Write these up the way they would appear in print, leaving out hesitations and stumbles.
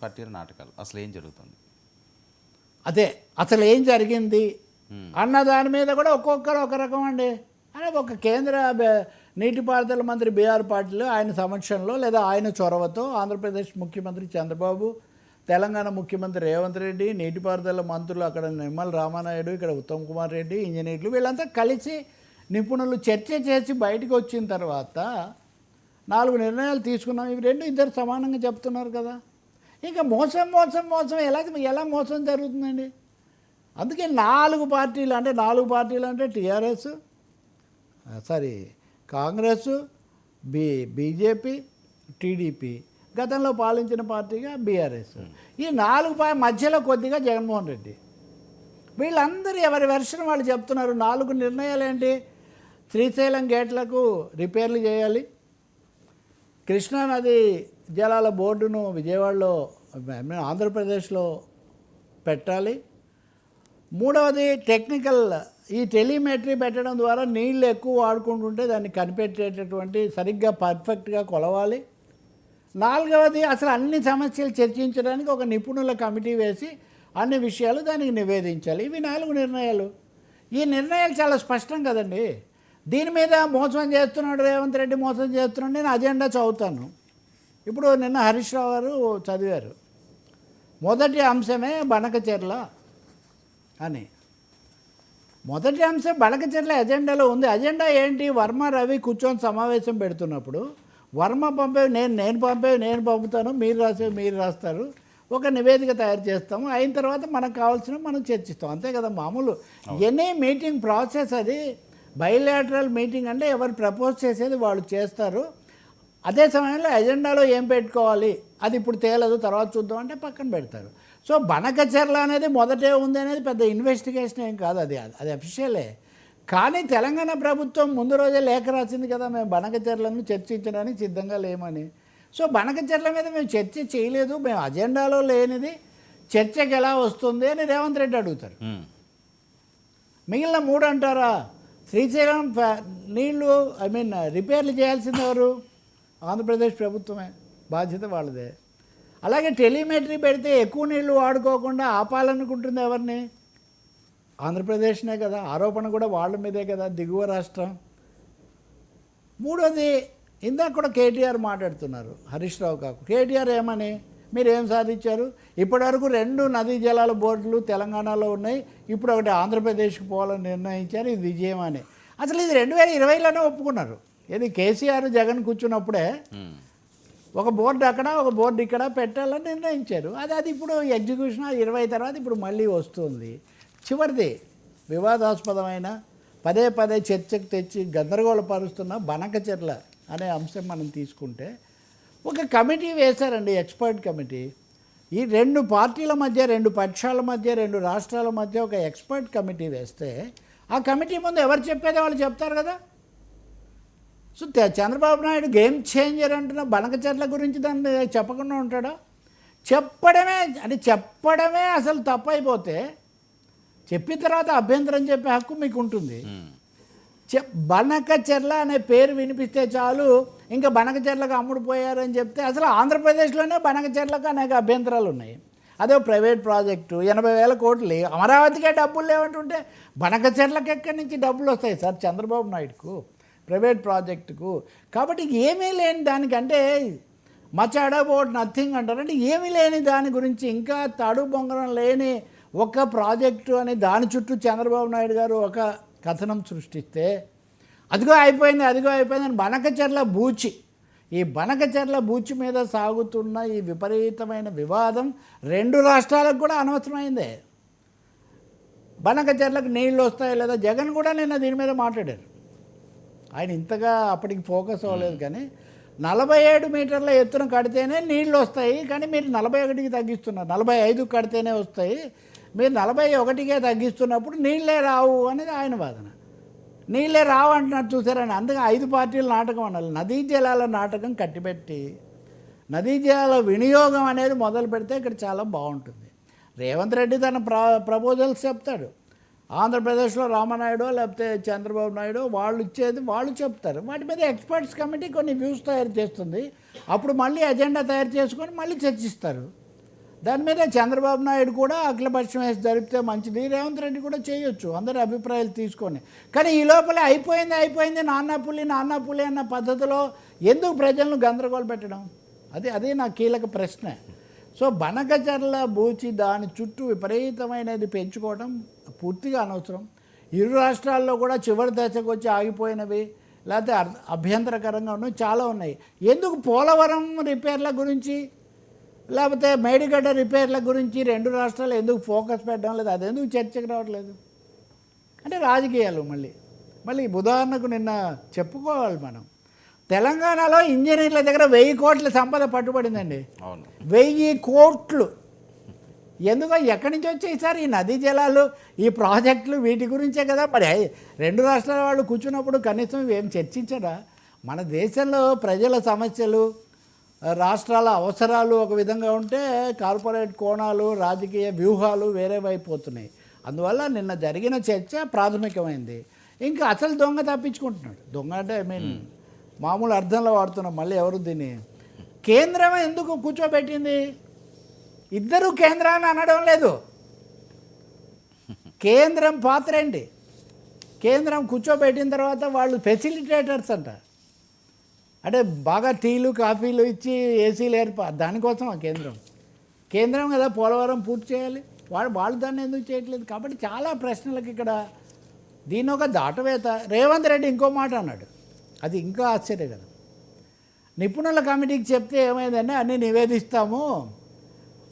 కట్టిన నాటకాలు అసలు ఏం జరుగుతుంది? అదే అసలు ఏం జరిగింది అన్న దాని మీద కూడా ఒక్కొక్కరు ఒక రకం అండి. అని ఒక కేంద్ర నీటిపారుదల మంత్రి బీఆర్ పాటిల్ ఆయన సమక్షంలో లేదా ఆయన చొరవతో ఆంధ్రప్రదేశ్ ముఖ్యమంత్రి చంద్రబాబు, తెలంగాణ ముఖ్యమంత్రి రేవంత్ రెడ్డి, నీటిపారుదల మంత్రులు అక్కడ నిమ్మల రామానాయుడు, ఇక్కడ ఉత్తమ్ కుమార్ రెడ్డి, ఇంజనీర్లు వీళ్ళంతా కలిసి నిపుణులు చర్చ చేసి బయటకు వచ్చిన తర్వాత 4 నిర్ణయాలు తీసుకున్నాం. ఇవి రెండు ఇద్దరు సమానంగా చెప్తున్నారు కదా. ఇంకా మోసం ఎలా మోసం జరుగుతుందండి? అందుకే 4 పార్టీలు అంటే టీఆర్ఎస్, కాంగ్రెస్, బీజేపీ, టీడీపీ, గతంలో పాలించిన పార్టీగా బీఆర్ఎస్, ఈ 4 మధ్యలో కొద్దిగా జగన్మోహన్ రెడ్డి. వీళ్ళందరూ ఎవరి వెర్షన్ వాళ్ళు చెప్తున్నారు. 4 నిర్ణయాలు ఏంటి? శ్రీశైలం గేట్లకు రిపేర్లు చేయాలి, కృష్ణానది జలాల బోర్డును విజయవాడలో ఆంధ్రప్రదేశ్లో పెట్టాలి, మూడవది టెక్నికల్ ఈ టెలిమెట్రీ పెట్టడం ద్వారా నీళ్ళు ఎక్కువ వాడుకుంటుంటే దాన్ని కనిపెట్టేటటువంటి సరిగ్గా పర్ఫెక్ట్గా కొలవాలి, 4వది అసలు అన్ని సమస్యలు చర్చించడానికి ఒక నిపుణుల కమిటీ వేసి అన్ని విషయాలు దానికి నివేదించాలి. ఇవి 4 నిర్ణయాలు. ఈ నిర్ణయాలు చాలా స్పష్టం కదండి. దీని మీద మోసం చేస్తున్నాడు రేవంత్ రెడ్డి, మోసం చేస్తున్నాడు. నేను అజెండా చదువుతాను. ఇప్పుడు నిన్న హరీష్ రావు గారు చదివారు. మొదటి అంశమే బనకచెర్ల అని. మొదటి అంశం బనకచెర్ల ఎజెండాలో ఉంది. అజెండా ఏంటి? వర్మ రవి కూర్చొని సమావేశం పెడుతున్నప్పుడు వర్మ పంపేవి నేను పంపుతాను, మీరు రాస్తారు, ఒక నివేదిక తయారు చేస్తాము, అయిన తర్వాత మనకు కావాల్సిన మనం చర్చిస్తాం, అంతే కదా. మామూలు ఎనీ మీటింగ్ ప్రాసెస్ అది. బైలాటరల్ మీటింగ్ అంటే ఎవరు ప్రపోజ్ చేసేది వాళ్ళు చేస్తారు. అదే సమయంలో ఎజెండాలో ఏం పెట్టుకోవాలి అది ఇప్పుడు తేలదు, తర్వాత చూద్దాం అంటే పక్కన పెడతారు. సో బనకచెర్ల అనేది మొదటే ఉంది అనేది పెద్ద ఇన్వెస్టిగేషన్ ఏం కాదు, అది అఫీషియలే. కానీ తెలంగాణ ప్రభుత్వం ముందు రోజే లేఖ రాసింది కదా, మేము బనకచెర్లను చర్చించడానికి సిద్ధంగా లేమని. సో బనకచెర్ల మీద మేము చర్చ చేయలేదు, మేము అజెండాలో లేనిది చర్చకి ఎలా వస్తుంది అని రేవంత్ రెడ్డి అడుగుతారు. మిగిలిన 3 అంటారా? శ్రీశైలం నీళ్లు రిపేర్లు చేయాల్సింది ఎవరు? ఆంధ్రప్రదేశ్ ప్రభుత్వమే, బాధ్యత వాళ్ళదే. అలాగే టెలిమెట్రీ పెడితే ఎక్కువ నీళ్లు వాడుకోకుండా ఆపాలనుకుంటుంది ఎవరిని? ఆంధ్రప్రదేశ్నే కదా. ఆరోపణ కూడా వాళ్ళ మీదే కదా, దిగువ రాష్ట్రం. 3వది ఇందాక కూడా కేటీఆర్ మాట్లాడుతున్నారు, హరీష్ రావు కాకు. కేటీఆర్ ఏమని, మీరు ఏం సాధించారు? ఇప్పటివరకు 2 నదీ జలాల బోర్డులు తెలంగాణలో ఉన్నాయి, ఇప్పుడు ఒకటి ఆంధ్రప్రదేశ్కి పోవాలని నిర్ణయించారు, ఇది విజయం అని. అసలు ఇది 2020లోనే ఒప్పుకున్నారు. ఇది కేసీఆర్ జగన్ కూర్చున్నప్పుడే ఒక బోర్డు అక్కడ ఒక బోర్డు ఇక్కడ పెట్టాలని నిర్ణయించారు. అది ఇప్పుడు ఎగ్జిక్యూషన్ 20 తర్వాత ఇప్పుడు మళ్ళీ వస్తుంది. చివరిది వివాదాస్పదమైన పదే చర్చకు తెచ్చి గందరగోళపరుస్తున్న బనకచెర్ల అనే అంశం మనం తీసుకుంటే ఒక కమిటీ వేశారండి, ఎక్స్పర్ట్ కమిటీ. ఈ 2 పార్టీల మధ్య, 2 పక్షాల మధ్య, 2 రాష్ట్రాల మధ్య ఒక ఎక్స్పర్ట్ కమిటీ వేస్తే ఆ కమిటీ ముందు ఎవరు చెప్పేదో వాళ్ళు చెప్తారు కదా. So Chandrababu Naidu game changer అంటున్న బనకచెర్ల గురించి దాన్ని చెప్పకుండా ఉంటాడా? చెప్పడమే అసలు తప్పైపోతే చెప్పిన తర్వాత అభ్యంతరం చెప్పే హక్కు మీకు ఉంటుంది. బనకచెర్ల అనే పేరు వినిపిస్తే చాలు ఇంకా బనకచెర్లకు అమ్ముడుపోయారని చెప్తే, అసలు ఆంధ్రప్రదేశ్లోనే బనకచెర్లకు అనేక అభ్యంతరాలు ఉన్నాయి. అదే ప్రైవేట్ ప్రాజెక్టు 80,000 కోట్లు, అమరావతికే డబ్బులు లేవంటుంటే బనకచెర్లకు ఎక్కడి నుంచి డబ్బులు వస్తాయి సార్ చంద్రబాబు నాయుడుకు, ప్రైవేట్ ప్రాజెక్టుకు? కాబట్టి ఏమీ లేని దానికంటే మచ్ అబౌట్ నథింగ్ అంటారంటే ఏమీ లేని దాని గురించి ఇంకా తడు బొంగరం లేని ఒక ప్రాజెక్టు అని దాని చుట్టూ చంద్రబాబు నాయుడు గారు ఒక కథనం సృష్టిస్తే అదిగో అయిపోయింది అని బనకచెర్ల బూచి, ఈ బనకచెర్ల బూచి మీద సాగుతున్న ఈ విపరీతమైన వివాదం 2 రాష్ట్రాలకు కూడా అనవసరమైందే. బనకచెర్లకు నీళ్ళు వస్తాయో లేదా జగన్ కూడా నిన్న దీని మీద మాట్లాడారు. ఆయన ఇంతగా అప్పటికి ఫోకస్ అవ్వలేదు. కానీ 47 మీటర్ల ఎత్తున కడితేనే నీళ్ళు వస్తాయి, కానీ మీరు 41కి తగ్గిస్తున్నారు, 45 కడితేనే వస్తాయి, మీరు 41కే తగ్గిస్తున్నప్పుడు నీళ్ళే రావు అనేది ఆయన వాదన. నీళ్ళే రావు అంటున్నారు చూసారని. అందుకే 5 పార్టీల నాటకం అనాలి. నదీ జలాల నాటకం కట్టిపెట్టి నదీ జలాల వినియోగం అనేది మొదలు పెడితే ఇక్కడ చాలా బాగుంటుంది. రేవంత్ రెడ్డి తన ప్రపోజల్స్ చెప్తాడు, ఆంధ్రప్రదేశ్లో రామనాయుడు లేకపోతే చంద్రబాబు నాయుడు వాళ్ళు ఇచ్చేది వాళ్ళు చెప్తారు. వాటి మీద ఎక్స్పర్ట్స్ కమిటీ కొన్ని వ్యూస్ తయారు చేస్తుంది. అప్పుడు మళ్ళీ అజెండా తయారు చేసుకొని మళ్ళీ చర్చిస్తారు. దాని మీద చంద్రబాబు నాయుడు కూడా అఖిలపక్షం వేసి జరిపితే మంచిది, రేవంత్ రెడ్డి కూడా చేయొచ్చు అందరి అభిప్రాయాలు తీసుకొని. కానీ ఈ లోపల అయిపోయింది నాన్న పులి అన్న పద్ధతిలో ఎందుకు ప్రజలను గందరగోళం పెట్టడం? అదే నా కీలక ప్రశ్న. సో బనకచర్ల బూచి దాని చుట్టూ విపరీతమైనది పెంచుకోవడం పూర్తిగా అనవసరం. ఇరు రాష్ట్రాల్లో కూడా చివరి దశకు వచ్చి ఆగిపోయినవి లేకపోతే అభ్యంతరకరంగా ఉన్నవి చాలా ఉన్నాయి. ఎందుకు పోలవరం రిపేర్ల గురించి లేకపోతే మేడిగడ్డ రిపేర్ల గురించి రెండు రాష్ట్రాలు ఎందుకు ఫోకస్ పెట్టడం లేదు? అదెందుకు చర్చకు రావట్లేదు? అంటే రాజకీయాలు మళ్ళీ ఉదాహరణకు నిన్న చెప్పుకోవాలి మనం, తెలంగాణలో ఇంజనీర్ల దగ్గర 1000 కోట్ల సంపద పట్టుబడిందండి. 1000 కోట్లు. ఎందుకో ఎక్కడి నుంచి వచ్చాయి సార్ ఈ నదీ జలాలు, ఈ ప్రాజెక్టులు? వీటి గురించే కదా. మరి రెండు రాష్ట్రాల వాళ్ళు కూర్చున్నప్పుడు కనీసం ఏం చర్చించరా? మన దేశంలో ప్రజల సమస్యలు, రాష్ట్రాల అవసరాలు ఒక విధంగా ఉంటే కార్పొరేట్ కోణాలు, రాజకీయ వ్యూహాలు వేరే వైపోతున్నాయి. అందువల్ల నిన్న జరిగిన చర్చ ప్రాథమికమైంది. ఇంకా అసలు దొంగ తప్పించుకుంటున్నాడు. దొంగ అంటే మామూలు అర్థంలో వాడుతున్నాం. మళ్ళీ ఎవరు దీన్ని కేంద్రం ఎందుకు కూర్చోబెట్టింది? ఇద్దరు కేంద్రాన్ని అనడం లేదు. కేంద్రం పాత్ర ఏంటి? కేంద్రం కూర్చోబెట్టిన తర్వాత వాళ్ళు ఫెసిలిటేటర్స్ అంట. అంటే బాగా టీలు కాఫీలు ఇచ్చి ఏసీలు దానికోసం ఆ కేంద్రం కదా పోలవరం పూర్తి చేయాలి. వాళ్ళు దాన్ని ఎందుకు చేయట్లేదు? కాబట్టి చాలా ప్రశ్నలకు ఇక్కడ దీని ఒక దాటవేత. రేవంత్ రెడ్డి ఇంకో మాట అన్నాడు, అది ఇంకా ఆశ్చర్యం కదా. నిపుణుల కమిటీకి చెప్తే ఏమైందంటే అన్నీ నివేదిస్తాము.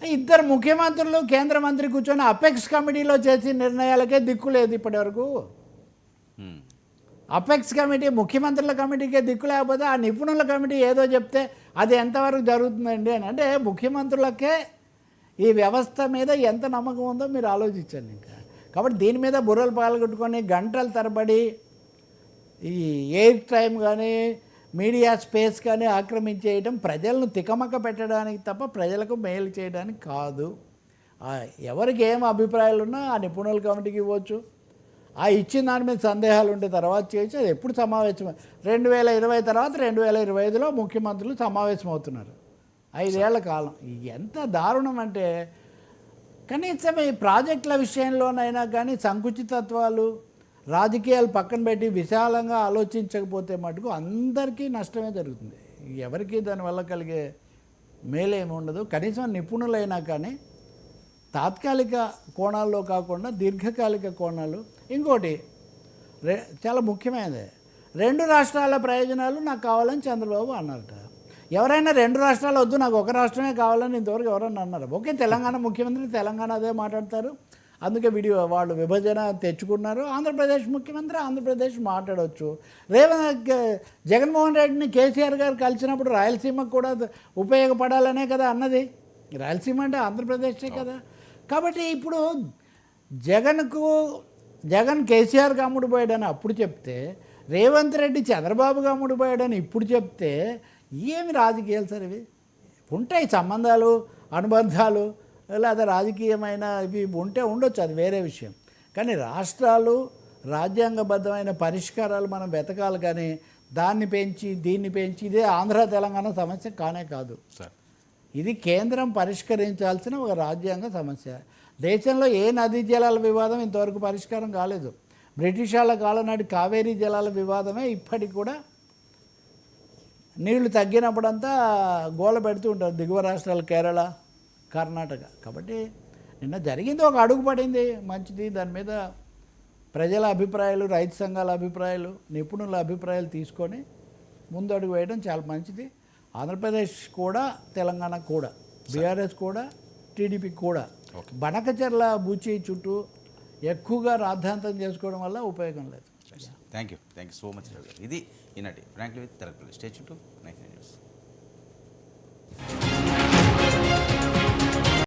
ఇద్దరు ముఖ్యమంత్రులు కేంద్ర మంత్రి కూర్చొని అపెక్స్ కమిటీలో చేసిన నిర్ణయాలకే దిక్కు లేదు ఇప్పటివరకు. అపెక్స్ కమిటీ ముఖ్యమంత్రుల కమిటీకే దిక్కు లేకపోతే ఆ నిపుణుల కమిటీ ఏదో చెప్తే అది ఎంతవరకు జరుగుతుందండి అని. అంటే ముఖ్యమంత్రులకే ఈ వ్యవస్థ మీద ఎంత నమ్మకం ఉందో మీరు ఆలోచించండి. ఇంకా కాబట్టి దీని మీద బుర్రలు పాల్గొట్టుకొని గంటల తరబడి ఈ ఎయిర్ టైం కానీ మీడియా స్పేస్ కానీ ఆక్రమించేయడం ప్రజలను తికమక పెట్టడానికి తప్ప ప్రజలకు మేలు చేయడానికి కాదు. ఎవరికి ఏం అభిప్రాయాలు ఉన్నా ఆ నిపుణుల కమిటీకి ఇవ్వచ్చు. ఆ ఇచ్చిన దాని మీద సందేహాలు ఉంటే తర్వాత చేయొచ్చు. అది ఎప్పుడు సమావేశం 2020 తర్వాత 2025లో ముఖ్యమంత్రులు సమావేశం అవుతున్నారు. 5 ఏళ్ల కాలం. ఎంత దారుణం అంటే కనీసం ఈ ప్రాజెక్టుల విషయంలోనైనా కానీ సంకుచితత్వాలు రాజకీయాలు పక్కన పెట్టి విశాలంగా ఆలోచించకపోతే మటుకు అందరికీ నష్టమే జరుగుతుంది. ఎవరికి దానివల్ల కలిగే మేలేమి ఉండదు. కనీసం నిపుణులైనా కానీ తాత్కాలిక కోణాల్లో కాకుండా దీర్ఘకాలిక కోణాలు. ఇంకోటి చాలా ముఖ్యమైనది, 2 రాష్ట్రాల ప్రయోజనాలు నాకు కావాలని చంద్రబాబు అన్నారట. ఎవరైనా 2 రాష్ట్రాలు వద్దు నాకు ఒక రాష్ట్రమే కావాలని ఇంతవరకు ఎవరన్నా అన్నారు? ఓకే, తెలంగాణ ముఖ్యమంత్రి తెలంగాణ అదే మాట్లాడతారు, అందుకే వాళ్ళు విభజన తెచ్చుకున్నారు. ఆంధ్రప్రదేశ్ ముఖ్యమంత్రి ఆంధ్రప్రదేశ్ మాట్లాడవచ్చు. జగన్మోహన్ రెడ్డిని కేసీఆర్ గారు కలిసినప్పుడు రాయలసీమకు కూడా ఉపయోగపడాలనే కదా అన్నది. రాయలసీమ అంటే ఆంధ్రప్రదేశే కదా. కాబట్టి ఇప్పుడు జగన్ కేసీఆర్కి అమ్ముడుపోయాడని అప్పుడు చెప్తే, రేవంత్ రెడ్డి చంద్రబాబుగా అమ్ముడుపోయాడని ఇప్పుడు చెప్తే ఏమి రాజకీయాలు సార్ ఇవి? ఉంటాయి సంబంధాలు, అనుబంధాలు, లేదా రాజకీయమైన ఇవి ఉంటే ఉండొచ్చు, అది వేరే విషయం. కానీ రాష్ట్రాలు రాజ్యాంగబద్ధమైన పరిష్కారాలు మనం వెతకాలి. కానీ దాన్ని పెంచి దీన్ని పెంచి ఇదే ఆంధ్ర తెలంగాణ సమస్య కానే కాదు. ఇది కేంద్రం పరిష్కరించాల్సిన ఒక రాజ్యాంగ సమస్య. దేశంలో ఏ నదీ జలాల వివాదం ఇంతవరకు పరిష్కారం కాలేదు. బ్రిటిష్ వాళ్ళ కాలం నాటి కావేరీ జలాల వివాదమే ఇప్పటికి కూడా నీళ్లు తగ్గినప్పుడంతా గోల పెడుతూ ఉంటారు దిగువ రాష్ట్రాలు, కేరళ, కర్ణాటక. కాబట్టి నిన్న జరిగింది, ఒక అడుగు పడింది, మంచిది. దాని మీద ప్రజల అభిప్రాయాలు, రైతు సంఘాల అభిప్రాయాలు, నిపుణుల అభిప్రాయాలు తీసుకొని ముందు అడుగు వేయడం చాలా మంచిది. ఆంధ్రప్రదేశ్ కూడా, తెలంగాణ కూడా, బీఆర్ఎస్ కూడా, టీడీపీ కూడా బనకచర్ల బూచి చుట్టూ ఎక్కువగా రాద్ధాంతం చేసుకోవడం వల్ల ఉపయోగం లేదు. Thank you so much Ravi గారు. ఇది ఈనాటి ఫ్రాంక్లీ విత్ తెలపల్లి. స్టే చుట్టూ 99 న్యూస్.